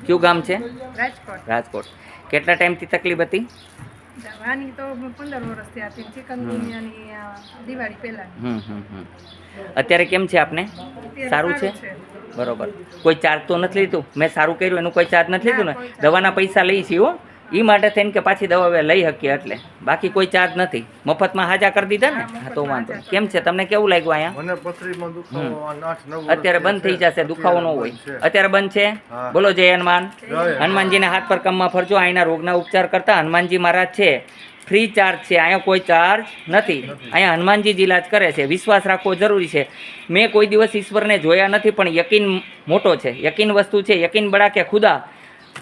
કયું ગામ છે? રાજકોટ. રાજકોટ. કેટલા ટાઈમથી તકલીફ હતી? વાની તો 15 વર્ષથી હતી, ચિકનગુનિયાની દિવાળી પહેલા. અત્યારે કેમ છે આપને? સારું છે? બરોબર. કોઈ ચાર્જ તો નથી લીધું? મેં સારું કર્યું એનું કોઈ ચાર્જ નથી લીધું ને? દવાના પૈસા લઈ છીએ હો, એ માટે થઈને કે પાછી દવા લઈ શકીએ એટલે, બાકી કોઈ ચાર્જ નથી. મફતમાં હાજા કરી દીધા ને? હા તો વાંધો. કેમ છે તમને, કેવું લાગ્યું અહીંયા? અત્યારે બંધ થઈ જશે, દુખાવો ન હોય. અત્યારે બંધ છે. બોલો જય હનુમાન. હનુમાનજીને હાથ પર કમમાં ફરજો. અહીંના રોગના ઉપચાર કરતા હનુમાનજી મહારાજ છે, ફ્રી ચાર્જ છે, અહીંયા કોઈ ચાર્જ નથી. અહીંયા હનુમાનજી જ ઇલાજ કરે છે. વિશ્વાસ રાખવો જરૂરી છે. મેં કોઈ દિવસ ઈશ્વરને જોયા નથી, પણ યકીન મોટો છે. યકીન વસ્તુ છે. યકીન બડા કે ખુદા,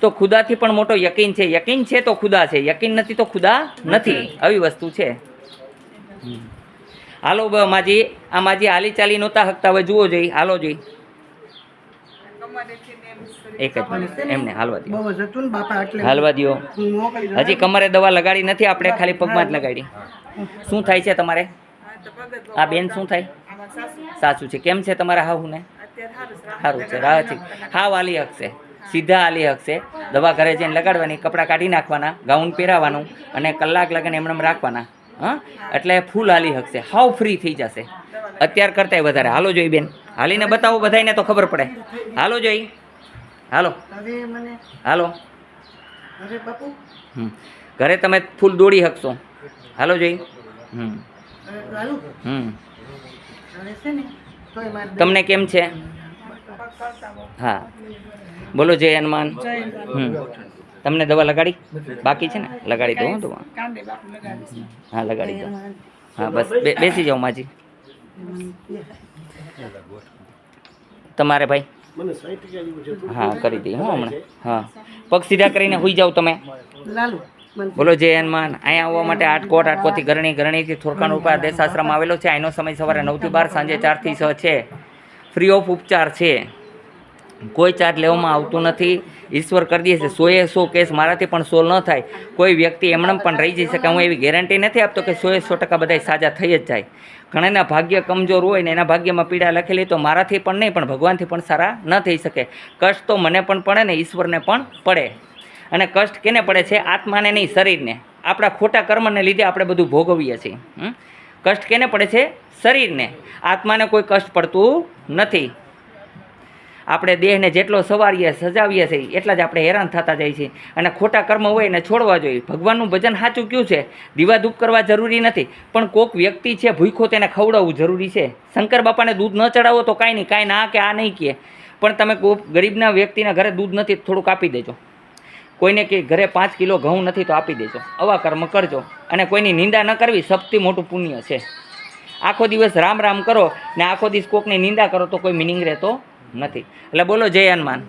તો ખુદાથી પણ મોટો યકીન છે. યકીન છે તો ખુદા છે, યકીન નથી તો ખુદા નથી. આવી વસ્તુ છે. હાલો માજી, આ માજી હાલી ચાલી નહોતા હકતા, હવે જુઓ જોઈ, હાલો જોઈ. એક જ મિનિટ એમને હાલવા દો, હાલવા દો. હજી કમરે દવા લગાડી નથી આપણે, ખાલી પગમાં જ લગાડી. શું થાય છે તમારે? આ બેન શું થાય? સાચું છે. કેમ છે તમારા હાહુને? સારું છે, રાહ છે. હાવ હાલી હકશે, સીધા હાલી હકશે. દવા ઘરે જઈને લગાડવાની, કપડાં કાઢી નાખવાના, ગાઉન પહેરાવાનું અને કલાક લગન એમને રાખવાના. હા, એટલે ફૂલ હાલી હકશે, હાવ ફ્રી થઈ જશે અત્યાર કરતાંય વધારે. હાલો જોઈ બેન, હાલીને બતાવો બધાને તો ખબર પડે. હાલો જોઈ, હાલો હાલો. ઘરે તમે ફૂલ દોડી શકશો. હાલો જોઈ. તમને કેમ છે? હા બોલો જય હનુમાન. તમને દવા લગાડી? બાકી છે ને? લગાડી દો દવા. હા લગાડી દો. હા બસ બેસી જાઓ માજી. તમારે ભાઈ? હા કરી દઈએ હું હમણાં. હા પગ સીધા કરીને સુઈ જાઓ તમે. બોલો જય હનુમાન. અહીંયા આવવા માટે આટકોટથી ગરણીથી થોરકાણ ઉપર આદેશ આશ્રમ આવેલો છે. અહીંનો સમય સવારે 9 થી 12, સાંજે 4 થી 6 છે. ફ્રી ઓફ ઉપચાર છે, કોઈ ચાર્જ લેવામાં આવતું નથી. ઈશ્વર કરી દે છે. 100 કેસ મારાથી પણ સોલ્વ ન થાય. કોઈ વ્યક્તિ એમણે પણ રહી જઈ શકે, હું એવી ગેરંટી નથી આપતો કે 100% બધા સાજા થઈ જ જાય. ઘણાના ભાગ્ય કમજોર હોય ને એના ભાગ્યમાં પીડા લખેલી, તો મારાથી પણ નહીં પણ ભગવાનથી પણ સારા ન થઈ શકે. કષ્ટ તો મને પણ પડે ને ઈશ્વરને પણ પડે. અને કષ્ટ કેને પડે છે? આત્માને નહીં, શરીરને. આપણા ખોટા કર્મને લીધે આપણે બધું ભોગવીએ છીએ. કષ્ટ કેને પડે છે? શરીરને. આત્માને કોઈ કષ્ટ પડતું નથી. આપણે દેહને જેટલો સવારીએ સજાવીએ છીએ એટલા જ આપણે હેરાન થતા જાય છે. અને ખોટા કર્મ હોય એને છોડવા જોઈએ. ભગવાનનું ભજન સાચું કયું છે? દીવાધૂપ કરવા જરૂરી નથી, પણ કોઈક વ્યક્તિ છે ભૂખ્યો તેને ખવડાવવું જરૂરી છે. શંકર બાપાને દૂધ ન ચડાવો તો કાંઈ નહીં, કાંઈ ના કે આ નહીં કહે, પણ તમે કોઈ ગરીબના વ્યક્તિના ઘરે દૂધ નથી થોડુંક આપી દેજો. કોઈને કે ઘરે 5 કિલો ઘઉં નથી તો આપી દેજો. આવા કર્મ કરજો. અને કોઈની નિંદા ન કરવી સૌથી મોટું પુણ્ય છે. આખો દિવસ રામ રામ કરો ને આખો દિવસ કોકની નિંદા કરો તો કોઈ મિનિંગ રહેતો નથી. એટલે બોલો જય હનુમાન.